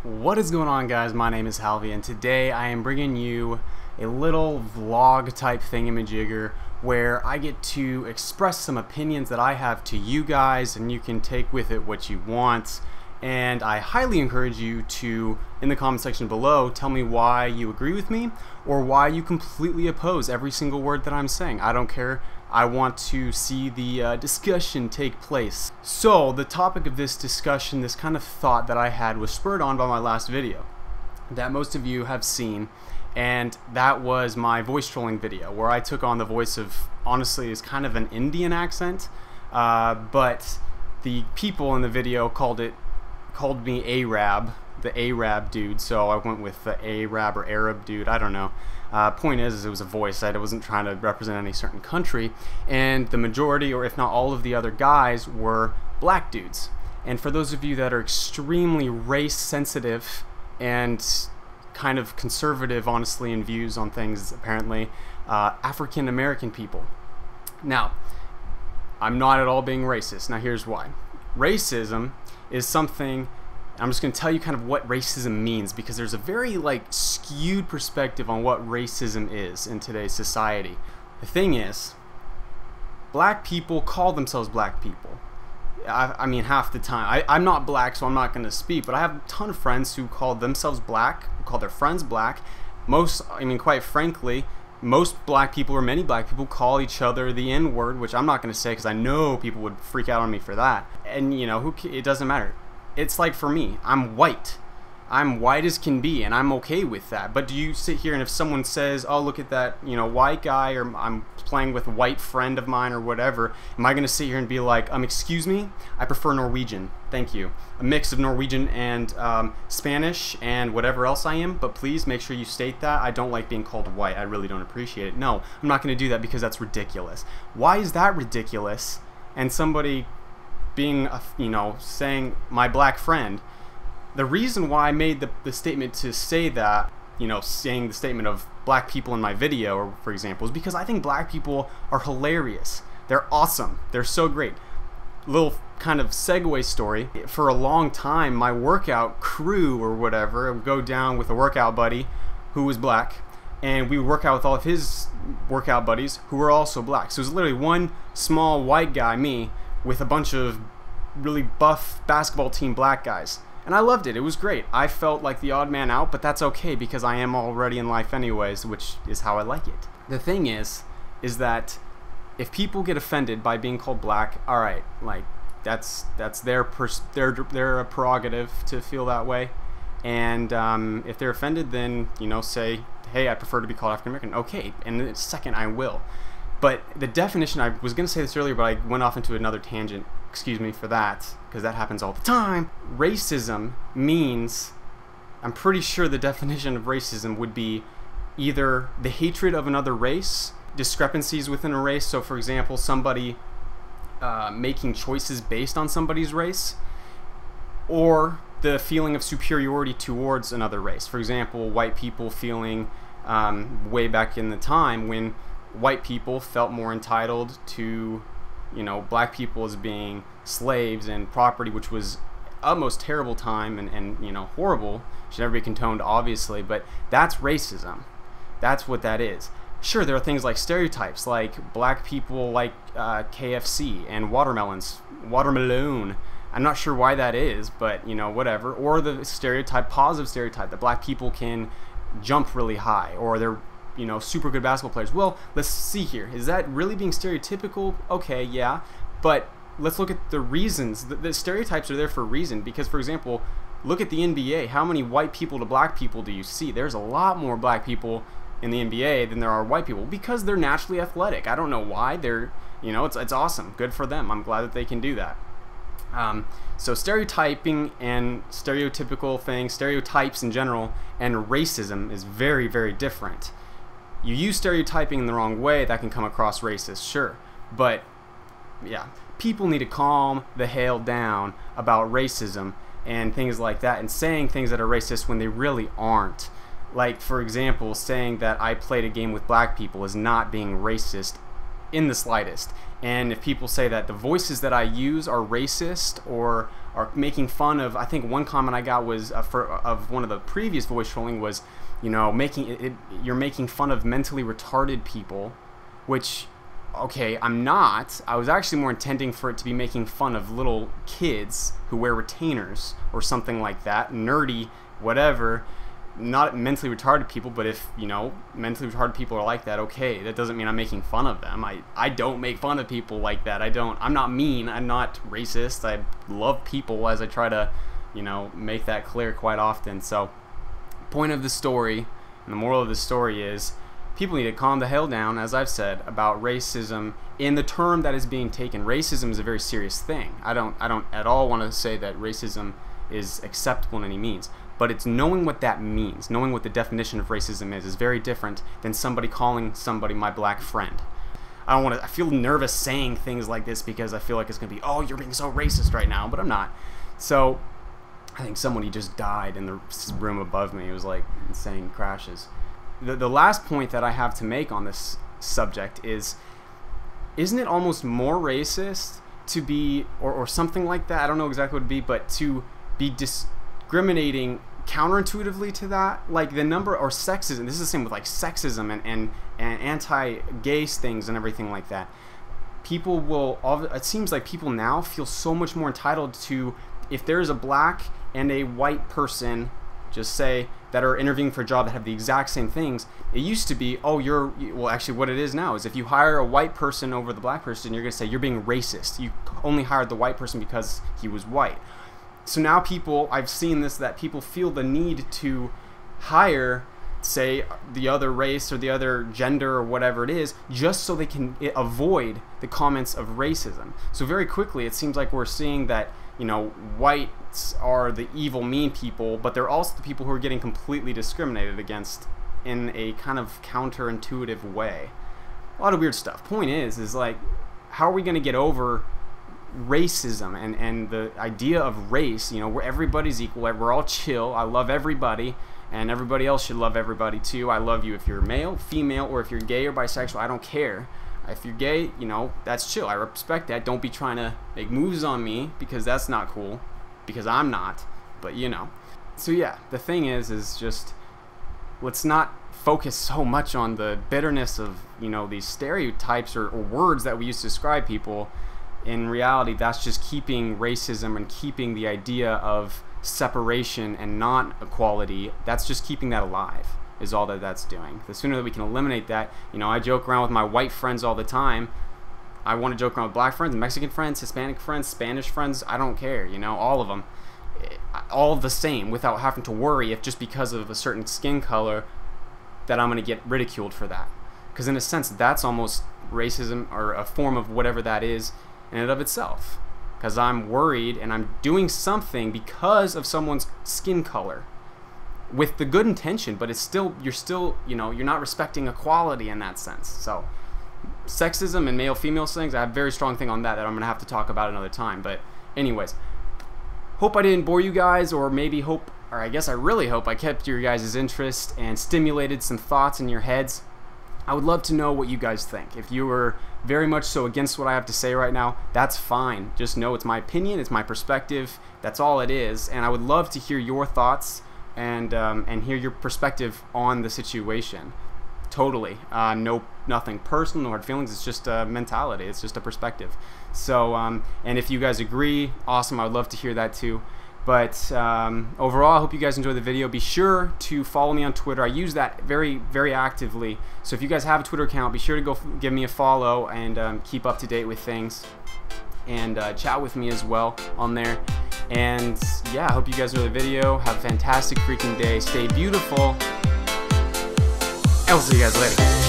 What is going on, guys? My name is Halvy, and today I am bringing you a little vlog type thingamajigger where I get to express some opinions that I have to you guys, and you can take with it what you want. And I highly encourage you to, in the comment section below, tell me why you agree with me or why you completely oppose every single word that I'm saying. I don't care. I want to see the discussion take place. So the topic of this discussion, this kind of thought that I had, was spurred on by my last video that most of you have seen, and that was my voice trolling video where I took on the voice of, honestly, is kind of an Indian accent, but the people in the video called me Arab, the Arab dude, so I went with the Arab or Arab dude, I don't know. Point is it was a voice. I wasn't trying to represent any certain country, and the majority, or if not all of the other guys, were black dudes. And for those of you that are extremely race sensitive and kind of conservative, honestly, in views on things, apparently, African American people. Now, I'm not at all being racist. Now here's why. Racism is something, I'm just going to tell you kind of what racism means, because there's a very skewed perspective on what racism is in today's society. The thing is, black people call themselves black people. I mean, half the time. I'm not black, so I'm not going to speak, but I have a ton of friends who call themselves black, who call their friends black. Quite frankly, most black people, or many black people, call each other the N-word, which I'm not going to say because I know people would freak out on me for that. And, you know, it doesn't matter. It's like, for me, I'm white. I'm white as can be, and I'm okay with that. But do you sit here and if someone says, oh, look at that, you know, white guy, or I'm playing with a white friend of mine or whatever, am I going to sit here and be like, excuse me, I prefer Norwegian, thank you. A mix of Norwegian and Spanish and whatever else I am, but please make sure you state that. I don't like being called white. I really don't appreciate it. No, I'm not going to do that because that's ridiculous. Why is that ridiculous? And somebody being, saying my black friend, the reason why I made the statement to say that, saying the statement of black people in my video, or for example, is because I think black people are hilarious. They're awesome. They're so great. Little kind of segue story. For a long time, my workout crew or whatever would go down with a workout buddy who was black, and we would work out with all of his workout buddies who were also black. So it was literally one small white guy, me, with a bunch of really buff basketball team black guys. And I loved it. It was great. I felt like the odd man out, but that's okay because I am already in life anyways, which is how I like it. The thing is that if people get offended by being called black, all right, that's their prerogative to feel that way. And if they're offended, then say, hey, I prefer to be called African American. Okay, and in a second I will. But the definition, I was going to say this earlier, but I went off into another tangent. Excuse me for that, because that happens all the time. Racism means, I'm pretty sure the definition of racism would be either the hatred of another race, discrepancies within a race. So for example, somebody making choices based on somebody's race, or the feeling of superiority towards another race. For example, white people feeling way back in the time when white people felt more entitled to black people as being slaves and property, which was a most terrible time and horrible. Should never be condoned, obviously, but that's racism. That's what that is. Sure, there are things like stereotypes, like black people like KFC and watermelon. I'm not sure why that is, but whatever. Or the positive stereotype that black people can jump really high, or they're super good basketball players. Well, let's see here. Is that really being stereotypical? Okay, yeah. But let's look at the reasons. The stereotypes are there for a reason. Because, for example, look at the NBA. How many white people to black people do you see? There's a lot more black people in the NBA than there are white people, because they're naturally athletic. I don't know why. They're, it's awesome. Good for them. I'm glad that they can do that. So stereotyping and stereotypical things, stereotypes in general, and racism is very, very different. You use stereotyping in the wrong way, that can come across racist, sure. But, yeah, people need to calm the hell down about racism and things like that, and saying things that are racist when they really aren't. Like, for example, saying that I played a game with black people is not being racist in the slightest. And if people say that the voices that I use are racist or are making fun of. I think one comment I got was of one of the previous voice trolling was, you know, you're making fun of mentally retarded people, which, okay, I'm not. I was actually more intending for it to be making fun of little kids who wear retainers or something like that, nerdy, whatever. Not mentally retarded people, but if, you know, mentally retarded people are like that, okay, that doesn't mean I'm making fun of them. I don't make fun of people like that. I'm not mean. I'm not racist. I love people, as I try to, you know, make that clear quite often. So, point of the story, and the moral of the story is, people need to calm the hell down, as I've said, about racism in the term that is being taken. Racism is a very serious thing. I don't at all want to say that racism is acceptable in any means, but it's knowing what that means, knowing what the definition of racism is very different than somebody calling somebody my black friend. I feel nervous saying things like this because I feel like it's going to be, oh, you're being so racist right now, but I'm not. So, I think somebody just died in the room above me. It was like insane crashes. The last point that I have to make on this subject is, isn't it almost more racist to be, or something like that, I don't know exactly what it would be, but to be discriminating counterintuitively to that, like the number, or sexism, this is the same with like sexism and anti-gay things and everything like that. People will, it seems like people now feel so much more entitled to, if there's a black and a white person, just say, that are interviewing for a job that have the exact same things. It used to be, oh, well, actually what it is now is if you hire a white person over the black person, you're going to say you're being racist. You only hired the white person because he was white. So now people, I've seen this, that people feel the need to hire, say, the other race or the other gender or whatever it is, just so they can avoid the comments of racism. So very quickly, it seems like we're seeing that, you know, whites are the evil, mean people, but they're also the people who are getting completely discriminated against in a kind of counterintuitive way. A lot of weird stuff. Point is like, how are we going to get over racism and the idea of race, you know, where everybody's equal, we're all chill, I love everybody, and everybody else should love everybody too. I love you if you're male, female, or if you're gay or bisexual, I don't care. If you're gay, you know, that's chill, I respect that. Don't be trying to make moves on me, because that's not cool, because I'm not, but you know. So yeah, the thing is just, let's not focus so much on the bitterness of, you know, these stereotypes or words that we use to describe people. In reality, that's just keeping racism and keeping the idea of separation and non-equality, that's just keeping that alive, is all that that's doing. The sooner that we can eliminate that, you know, I joke around with my white friends all the time. I want to joke around with black friends, Mexican friends, Hispanic friends, Spanish friends, I don't care, you know, all of them. All the same, without having to worry if just because of a certain skin color that I'm going to get ridiculed for that. Because in a sense, that's almost racism, or a form of whatever that is in and of itself, because I'm worried and I'm doing something because of someone's skin color with the good intention, but it's still, you're still, you know, you're not respecting equality in that sense. So sexism and male-female things, I have a very strong thing on that I'm gonna have to talk about another time. But anyways, hope I didn't bore you guys, or maybe hope, or I guess I really hope I kept your guys' interest and stimulated some thoughts in your heads. I would love to know what you guys think. If you were very much so against what I have to say right now, that's fine. Just know it's my opinion, it's my perspective, that's all it is, and I would love to hear your thoughts and hear your perspective on the situation. Totally. Nothing personal, no hard feelings, it's just a mentality, it's just a perspective. So, and if you guys agree, awesome, I would love to hear that too. But overall, I hope you guys enjoyed the video. Be sure to follow me on Twitter. I use that very, very actively. So if you guys have a Twitter account, be sure to go give me a follow and keep up to date with things. And chat with me as well on there. And yeah, I hope you guys enjoyed the video. Have a fantastic freaking day. Stay beautiful. And we'll see you guys later.